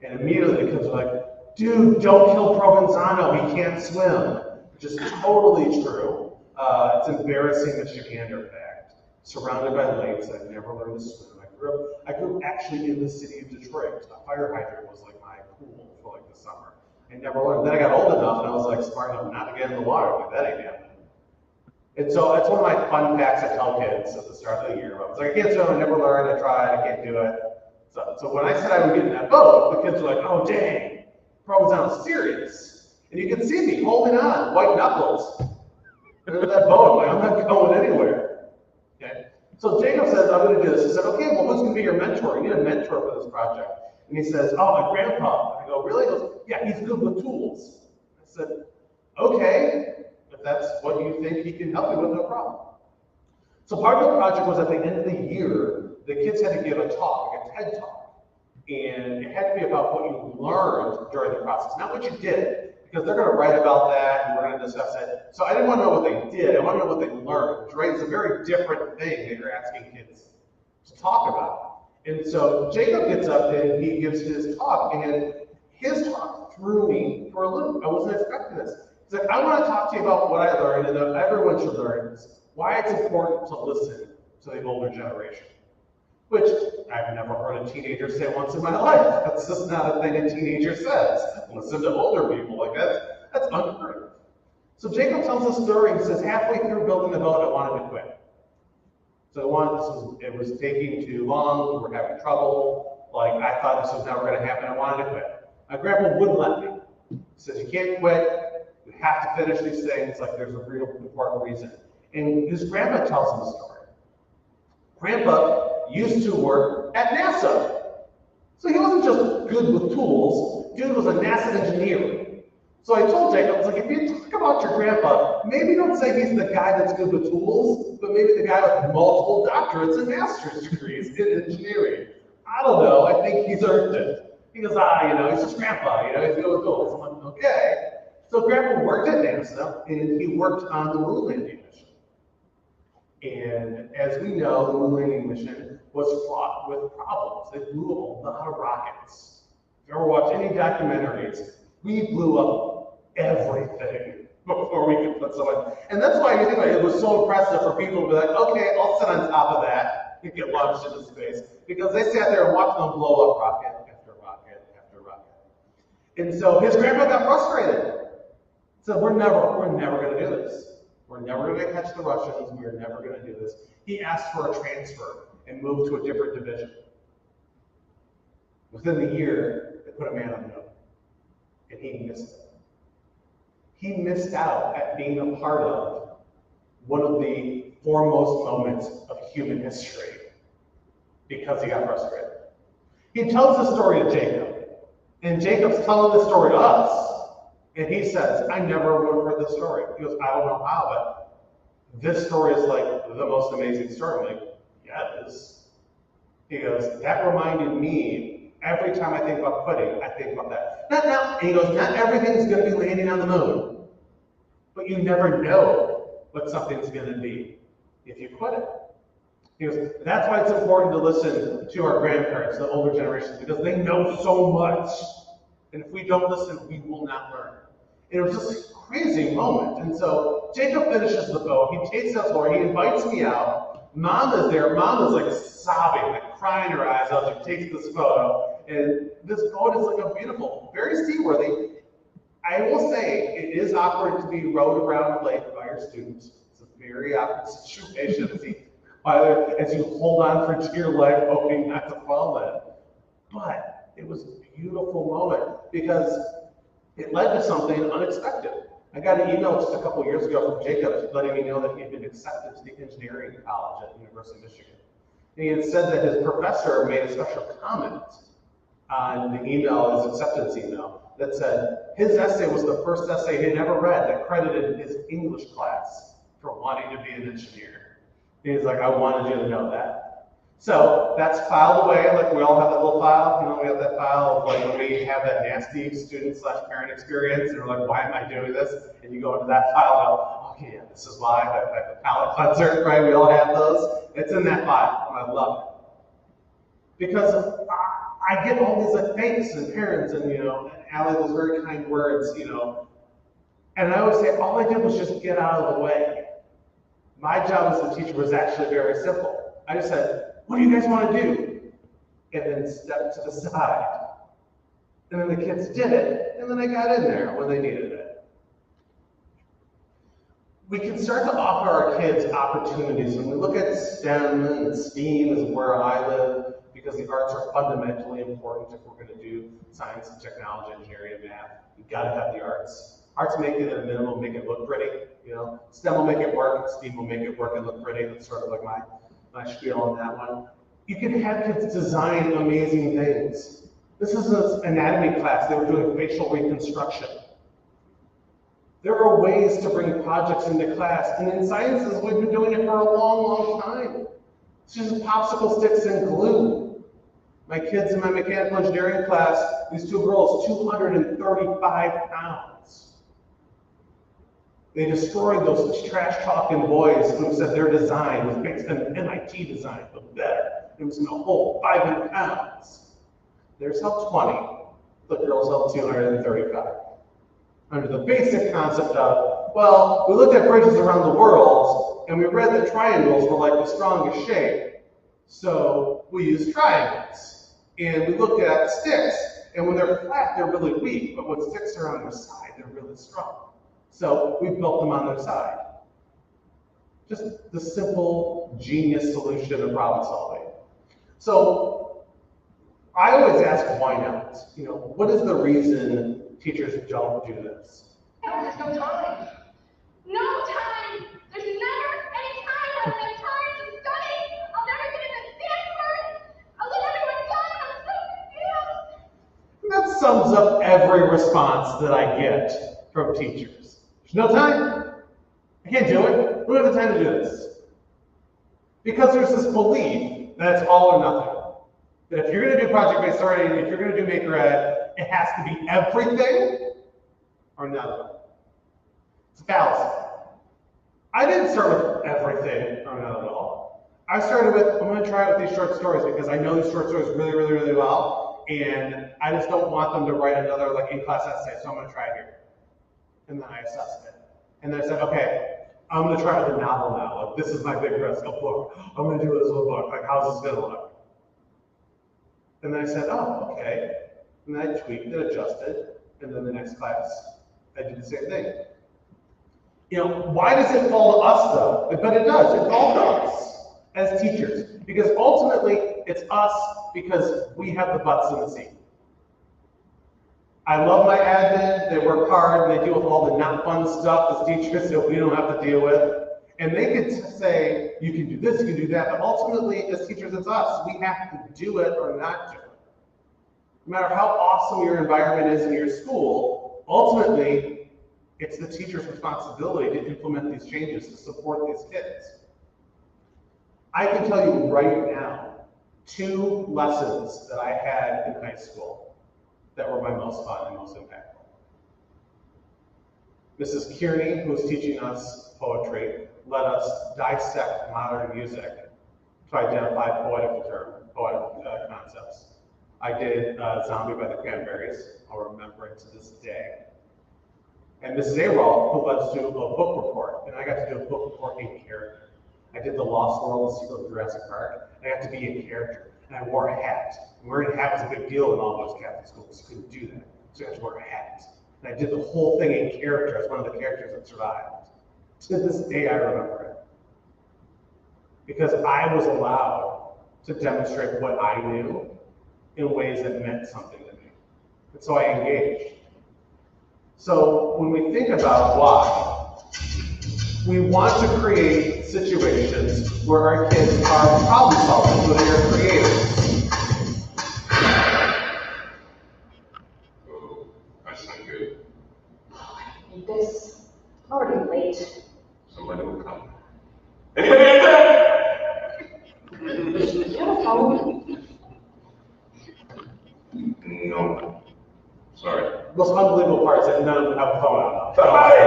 And immediately the kids were like, dude, don't kill Provenzano, he can't swim. Which is totally true. It's embarrassing the Chicander fact. Surrounded by lakes, I've never learned to swim. I grew up actually in the city of Detroit. A fire hydrant was like my pool for like the summer. I never learned. Then I got old enough and I was like smart enough not to get in the water. Like, that ain't happening. And so that's one of my fun facts I tell kids at the start of the year. I was like, I can't swim, I never learned, I tried, I can't do it. So when I said I would get in that boat, the kids were like, oh dang, Provenzano's serious. And you can see me holding on, white knuckles, into that boat. I'm like, I'm not going anywhere. Okay? So Jacob says, I'm going to do this. He said, okay, well, who's going to be your mentor? You need a mentor for this project. And he says, oh, my grandpa. And I go, really? He goes, yeah, he's good with tools. I said, okay, if that's what you think he can help you with, no problem. So part of the project was at the end of the year, the kids had to give a talk, a TED talk. And it had to be about what you learned during the process, not what you did, because they're going to write about that and we're going to discuss it. So I didn't want to know what they did, I want to know what they learned, right? It's a very different thing that you're asking kids to talk about. And so Jacob gets up and he gives his talk, and his talk threw me for a loop. I wasn't expecting this. He's like, I want to talk to you about what I learned and that everyone should learn this, why it's important to listen to the older generation, which I've never heard a teenager say once in my life. That's just not a thing a teenager says. Listen to older people, like that's unheard of. So Jacob tells a story and says, halfway through building the boat, I wanted to quit. So it was taking too long, we were having trouble, like I thought this was never gonna happen, I wanted to quit. My grandpa wouldn't let me. He says, you can't quit, you have to finish these things, like there's a real important reason. And his grandpa tells him the story. Grandpa used to work at NASA. So he wasn't just good with tools, dude was a NASA engineer. So I told Jacob, I was like, if you talk about your grandpa, maybe don't say he's the guy that's good with tools, but maybe the guy with multiple doctorates and master's degrees in engineering. I don't know, I think he's earned it. He goes, he's just grandpa, he's good with tools. I'm like, okay. So grandpa worked at NASA, and he worked on the moon landing mission. And as we know, the moon landing mission was fraught with problems. They blew up a lot of rockets. If you ever watch any documentaries, we blew up everything before we could put someone. And that's why it was so impressive for people to be like, okay, I'll sit on top of that and get launched into space. Because they sat there and watched them blow up rocket after rocket after rocket. And so his grandpa got frustrated. Said, we're never gonna do this. We're never gonna catch the Russians, we're never gonna do this. He asked for a transfer and moved to a different division. Within the year, they put a man on the moon. And he missed it. He missed out at being a part of one of the foremost moments of human history because he got frustrated. He tells the story to Jacob, and Jacob's telling the story to us, and he says, I never would have heard this story. He goes, I don't know how, but this story is like the most amazing story. I'm like, yeah, it is. He goes, that reminded me. Every time I think about quitting, I think about that. And he goes, not everything's going to be landing on the moon, but you never know what something's going to be if you quit it. He goes, that's why it's important to listen to our grandparents, the older generations, because they know so much. And if we don't listen, we will not learn. And it was just a crazy moment. And so Jacob finishes the boat. He takes us over. He invites me out. Mom is there. Mom is like sobbing, like crying her eyes out. She takes this photo. And this boat is like a beautiful, very seaworthy. I will say it is awkward to be rowed around the lake by your students. It's a very awkward situation as you hold on for dear life, hoping not to fall in. But it was a beautiful moment because it led to something unexpected. I got an email just a couple years ago from Jacob letting me know that he had been accepted to the engineering college at the University of Michigan. And he had said that his professor made a special comment on the email, his acceptance email, that said his essay was the first essay he had ever read that credited his English class for wanting to be an engineer. And he's like, I wanted you to know that. So that's filed away, like we all have that little file, we have that file of like when we have that nasty student/parent experience, and we're like, why am I doing this? And you go into that file and go, okay, yeah, this is why, like the palate cleanser, right? We all have those. It's in that file, and I love it. Because I get all these like thanks and parents and and Allie, those very kind words, and I always say all I did was just get out of the way. My job as a teacher was actually very simple. I just said, what do you guys want to do? And then step to the side. And then the kids did it, and then I got in there when they needed it. We can start to offer our kids opportunities. When we look at STEM and STEAM is where I live, because the arts are fundamentally important if we're going to do science and technology, engineering, and math. You've got to have the arts. Arts make it at a minimum, make it look pretty. STEM will make it work, STEAM will make it work and look pretty. That's sort of like my spiel on that one. You can have kids design amazing things. This is an anatomy class. They were doing facial reconstruction. There are ways to bring projects into class, and in sciences, we've been doing it for a long, long time. It's just popsicle sticks and glue. My kids in my mechanical engineering class, these two girls, 235 pounds. They destroyed those trash talking boys who said their design was based on MIT design, but better. It was going to hold 500 pounds. Theirs held 20. The girls held 235. Under the basic concept of, well, we looked at bridges around the world, and we read that triangles were like the strongest shape, so we used triangles. And we looked at sticks, and when they're flat, they're really weak, but when sticks are on their side, they're really strong. So we built them on their side. Just the simple, genius solution of problem solving. So I always ask, why not? What is the reason teachers don't do this? There's no time. No time. There's never any time. I don't have time to study. I'll never get into Stanford. I'll let everyone die. I'm so confused. That sums up every response that I get from teachers. There's no time. I can't do it. We don't have the time to do this. Because there's this belief that it's all or nothing. That if you're going to do project-based learning, if you're going to do Maker Ed, it has to be everything or none of it. It's a fallacy. I didn't start with everything or none of it all. I started with, I'm going to try it with these short stories because I know these short stories really, really, really well, and I just don't want them to write another in-class essay, so I'm going to try it here. And then I assessed it. And then I said, okay, I'm going to try it with a novel now. This is my big risk, a book. I'm going to do this with a book. How's this going to look? And then I said, oh, okay. And then I tweaked and adjusted. And then the next class, I did the same thing. Why does it fall to us though? But it does. It falls to us as teachers. Because ultimately, it's us because we have the butts in the seat. I love my admin. They work hard and they deal with all the not fun stuff as teachers that we don't have to deal with. And they could say, you can do this, you can do that, but ultimately, as teachers, it's us. We have to do it or not do it. No matter how awesome your environment is in your school, ultimately, it's the teacher's responsibility to implement these changes, to support these kids. I can tell you right now, 2 lessons that I had in high school that were my most fun and most impactful. Mrs. Kearney, who was teaching us poetry, let us dissect modern music to identify poetic concepts. I did Zombie by the Cranberries. I'll remember it to this day. And Mrs. Arol, who led us to a book report, and I got to do a book report in character. I did The Lost World, The Secret of Jurassic Park. I got to be in character, and I wore a hat. And wearing a hat was a big deal in all those Catholic schools. You couldn't do that, so you had to wear a hat. And I did the whole thing in character as one of the characters that survived. To this day, I remember it. Because I was allowed to demonstrate what I knew in ways that meant something to me. And so I engaged. So when we think about why, we want to create situations where our kids are problem solvers, so they are creators. Oh, that's not good. I need this. I'm already late. Somebody will come. Anybody out there? You have a phone? No. Sorry. The most unbelievable part is that none of them have a phone out. Somebody!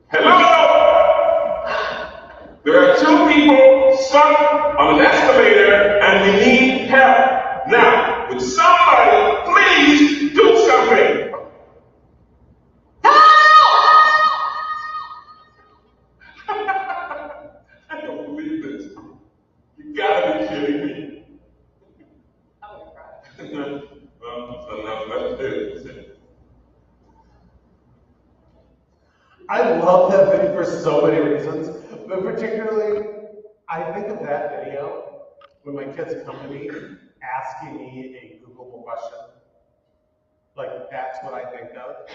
Hello? There are 2 people stuck on an escalator and we need help. Now, would somebody please do something? I don't believe this. You gotta be kidding me. I'm gonna cry. Let's do it. I love that video for so many reasons, but particularly, I think of that video when my kids come to me asking me a Googleable question. Like, that's what I think of.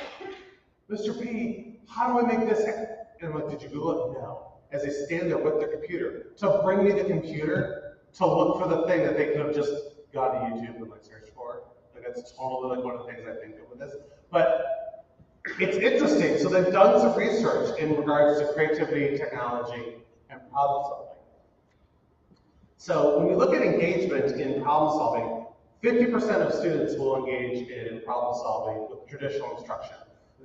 Mr. P, how do I make this happen? And I'm like, did you Google it? No. As they stand there with their computer, to bring me the computer to look for the thing that they could have just gone to YouTube and searched for. That's totally one of the things I think of with this. But it's interesting. So they've done some research in regards to creativity, technology, and problem solving. So when we look at engagement in problem solving, 50% of students will engage in problem solving with traditional instruction.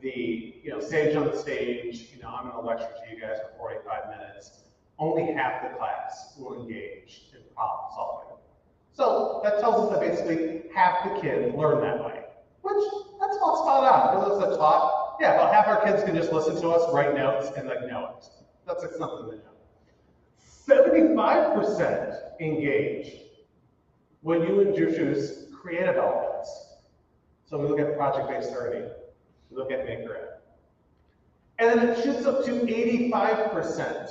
The sage on the stage, I'm going to lecture to you guys for 45 minutes. only half the class will engage in problem solving. So that tells us that basically half the kids learn that way, which that's about spot on. Because it's a taught, yeah, about half our kids can just listen to us, write notes, and like know it. That's like something to know. 75% engage when you introduce creative elements. So we look at project-based learning, we look at Maker. And then it shoots up to 85%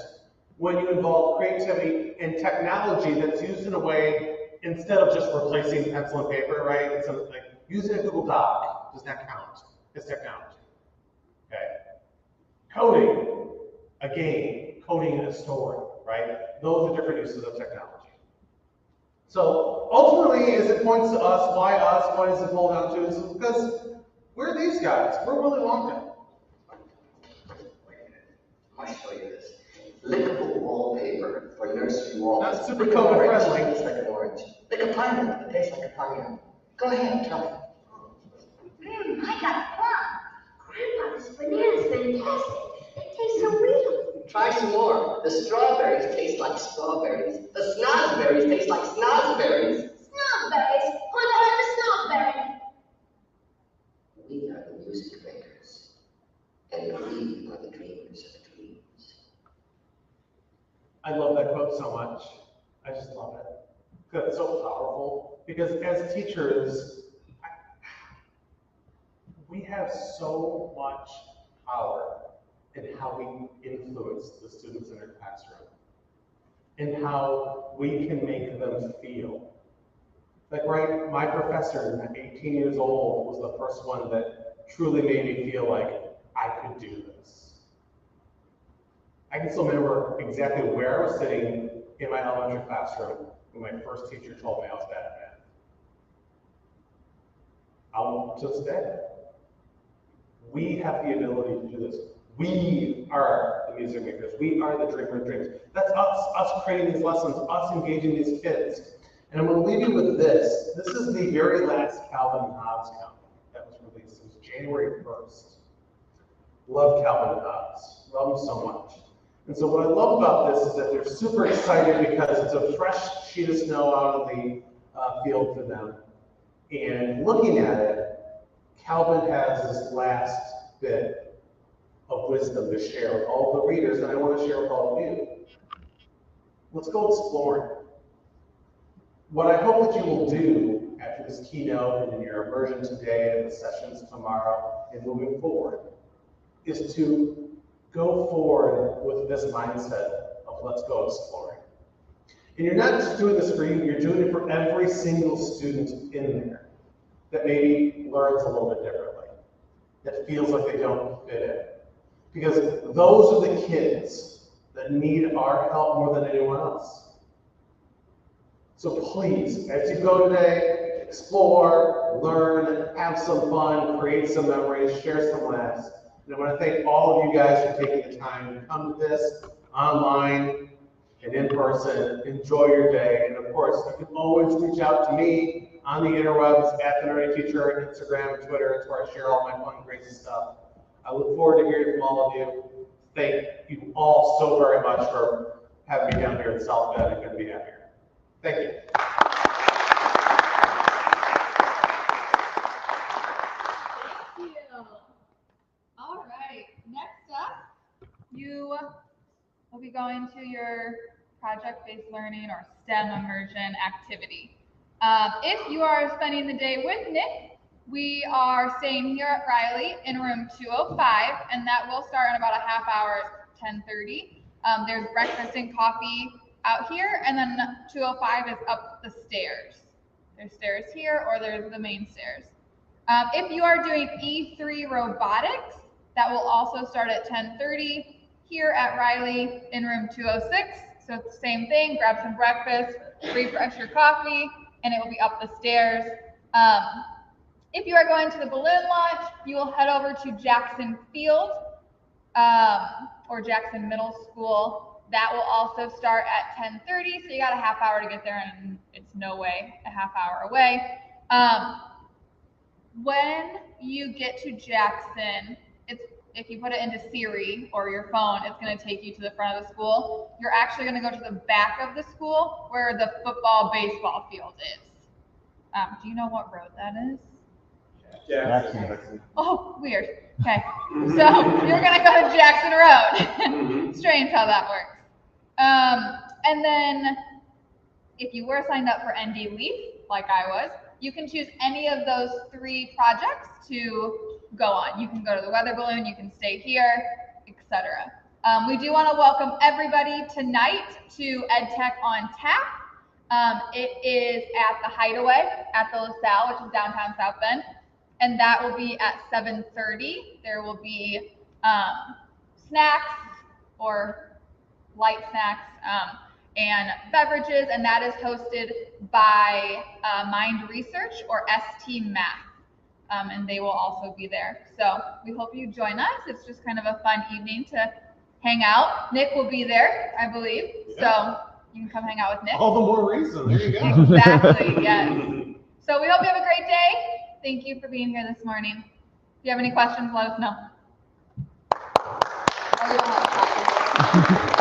when you involve creativity and technology that's used in a way, instead of just replacing pencil and paper, right? So like using a Google Doc, does that count? It's technology, okay? Coding, a game, coding a story, right? Those are different uses of technology. So ultimately, as it points to us, why does it boil down to? Is because we're these guys. We're Willy Wonka. I'll show you this. Lickable wallpaper for nursery walls. That's super COVID friendly. Tastes like an orange. Lick a pineapple. It tastes like a pineapple. Go ahead, try it. I got plum. Grandpa's banana's fantastic. It tastes so real. Try some more. The strawberries taste like strawberries. The snozberries taste like snozberries. Snozberries? Who the hell is a snozberry? We are the music makers. And we are the dreamers of dreams. I love that quote so much. I just love it. Because it's so powerful. Because as teachers, we have so much power in how we influence the students in our classroom, and how we can make them feel. Like, right, my professor at 18 years old was the first one that truly made me feel like I could do this. I can still remember exactly where I was sitting in my elementary classroom when my first teacher told me I was bad at math. I'll to this day. We have the ability to do this. We are the music makers. We are the dreamer of dreams. That's us creating these lessons, us engaging these kids. And I'm going to leave you with this. This is the very last Calvin and Hobbes comic that was released. It was January 1st. Love Calvin and Hobbes. Love them so much. And so what I love about this is that they're super excited because it's a fresh sheet of snow out of the field for them. And looking at it, Calvin has this last bit of wisdom to share with all the readers, and I want to share with all of you. Let's go exploring. What I hope that you will do after this keynote and in your immersion today and the sessions tomorrow and moving forward is to go forward with this mindset of let's go exploring. And you're not just doing this for you, you're doing it for every single student in there that maybe learns a little bit differently, that feels like they don't fit in. Because those are the kids that need our help more than anyone else. So please, as you go today, explore, learn, have some fun, create some memories, share some laughs. And I want to thank all of you guys for taking the time to come to this online and in person. Enjoy your day. And of course, you can always reach out to me on the interwebs at the Nerdy Teacher, Instagram, and Twitter. It's where I share all my fun, crazy stuff. I look forward to hearing from all of you. Thank you all so very much for having me down here in South Bend. I couldn't be happier. Thank you. Thank you. All right, next up, you will be going to your project-based learning or STEM immersion activity. If you are spending the day with Nick, we are staying here at Riley in room 205, and that will start in about a half hour at 10:30. There's breakfast and coffee out here, and then 205 is up the stairs. There's stairs here, or there's the main stairs. If you are doing E3 robotics, that will also start at 10:30 here at Riley in room 206. So it's the same thing, grab some breakfast, refresh your coffee, and it will be up the stairs. If you are going to the balloon launch, you will head over to Jackson Field or Jackson Middle School. That will also start at 10:30, so you got a half hour to get there, and it's no way a half hour away. When you get to Jackson, if you put it into Siri or your phone, it's going to take you to the front of the school. You're actually going to go to the back of the school where the football, baseball field is. Do you know what road that is? Jackson. Oh, weird. Okay. So you're going to go to Jackson Road. Strange how that works. And then if you were signed up for ND Leaf, like I was, you can choose any of those 3 projects to go on. You can go to the weather balloon, you can stay here, etc. We do want to welcome everybody tonight to EdTech on Tap. It is at the Hideaway at the LaSalle, which is downtown South Bend, and that will be at 7:30. There will be snacks or light snacks and beverages, and that is hosted by Mind Research or ST Math. And they will also be there. So we hope you join us. It's just kind of a fun evening to hang out. Nick will be there, I believe. Yeah. So you can come hang out with Nick. All the more reason. There you go. Exactly, yes. So we hope you have a great day. Thank you for being here this morning. If you have any questions, let us know. Oh, you don't have a copy.